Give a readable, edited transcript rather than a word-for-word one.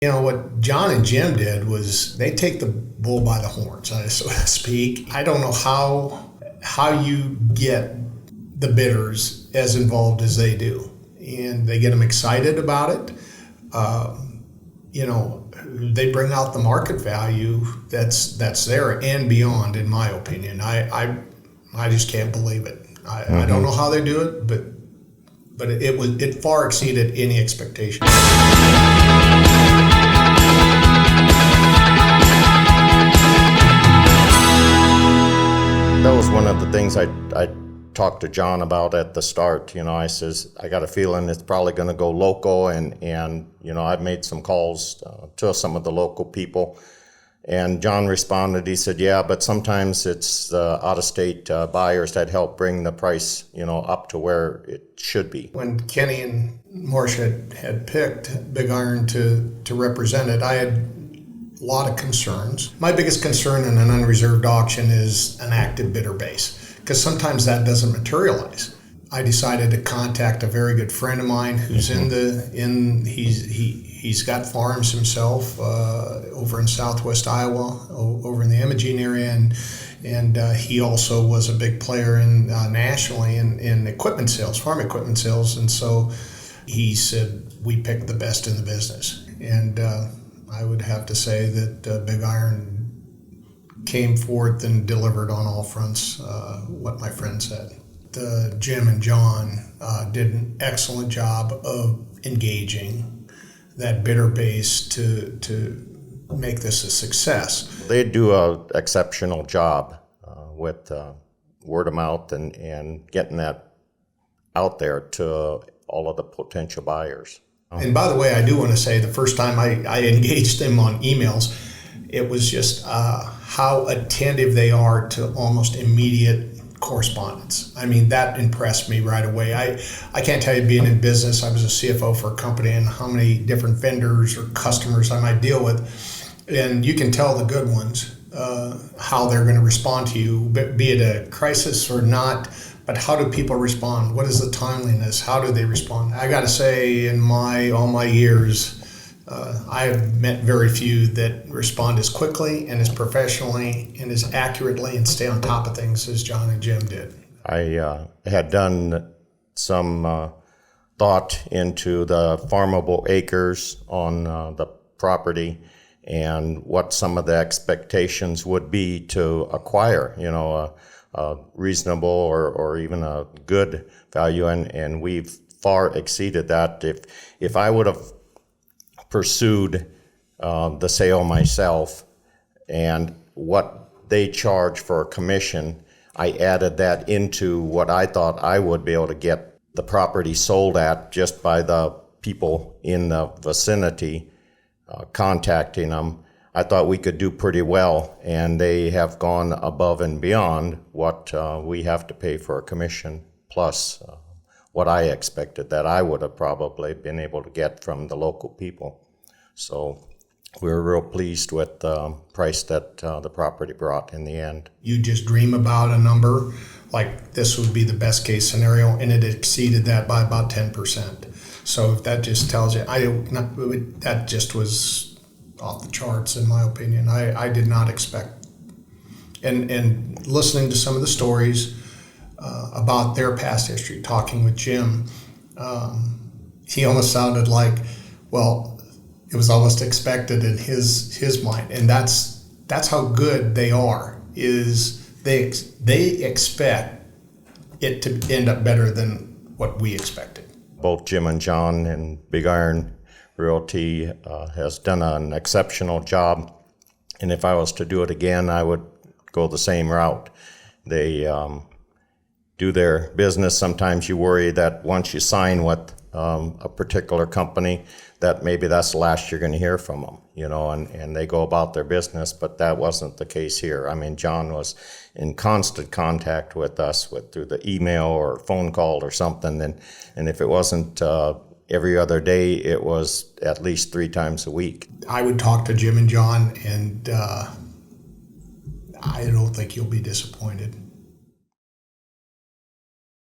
What John and Jim did was they take the bull by the horns, so to speak. I don't know how you get the bidders as involved as they do, and they get them excited about it. They bring out the market value that's there and beyond, in my opinion. I just can't believe it. I don't know how they do it, but it far exceeded any expectation. That was one of the things I talked to John about at the start. I says, I got a feeling it's probably going to go local, and I've made some calls to some of the local people. And John responded, he said, yeah, but sometimes it's the out-of-state buyers that help bring the price, up to where it should be. When Kenny and Marsh had picked BigIron to represent it, I had a lot of concerns. My biggest concern in an unreserved auction is an active bidder base, because sometimes that doesn't materialize. I decided to contact a very good friend of mine who's he's got farms himself over in southwest Iowa, over in the Imogene area, and he also was a big player nationally in equipment sales, farm equipment sales, and so he said we picked the best in the business. And I would have to say that BigIron came forth and delivered on all fronts what my friend said. Jim and John did an excellent job of engaging that bidder base to make this a success. They do an exceptional job with word of mouth and getting that out there to all of the potential buyers. And by the way, I do want to say the first time I engaged them on emails, it was just how attentive they are to almost immediate correspondence. I mean, that impressed me right away. I can't tell you, being in business, I was a CFO for a company, and how many different vendors or customers I might deal with. And you can tell the good ones how they're going to respond to you, be it a crisis or not. But how do people respond? What is the timeliness? How do they respond? I got to say, in all my years, I have met very few that respond as quickly and as professionally and as accurately and stay on top of things as John and Jim did. I had done some thought into the farmable acres on the property and what some of the expectations would be to acquire, a reasonable or even a good value, and we've far exceeded that. If I would have pursued the sale myself and what they charge for a commission, I added that into what I thought I would be able to get the property sold at just by the people in the vicinity contacting them. I thought we could do pretty well, and they have gone above and beyond what we have to pay for a commission, plus what I expected that I would have probably been able to get from the local people. So we're real pleased with the price that the property brought in the end. You just dream about a number like this would be the best case scenario, and it exceeded that by about 10%. So if that just tells you, that just was off the charts, in my opinion. I did not expect. And listening to some of the stories about their past history, talking with Jim, he almost sounded like, well, it was almost expected in his mind. And that's how good they are, is they expect it to end up better than what we expected. Both Jim and John and BigIron Realty has done an exceptional job, and if I was to do it again, I would go the same route. They do their business. Sometimes you worry that once you sign with a particular company, that maybe that's the last you're going to hear from them, and they go about their business, but that wasn't the case here. I mean, John was in constant contact with us through the email or phone call or something, and if it wasn't every other day, it was at least 3 times a week. I would talk to Jim and John, and I don't think you'll be disappointed.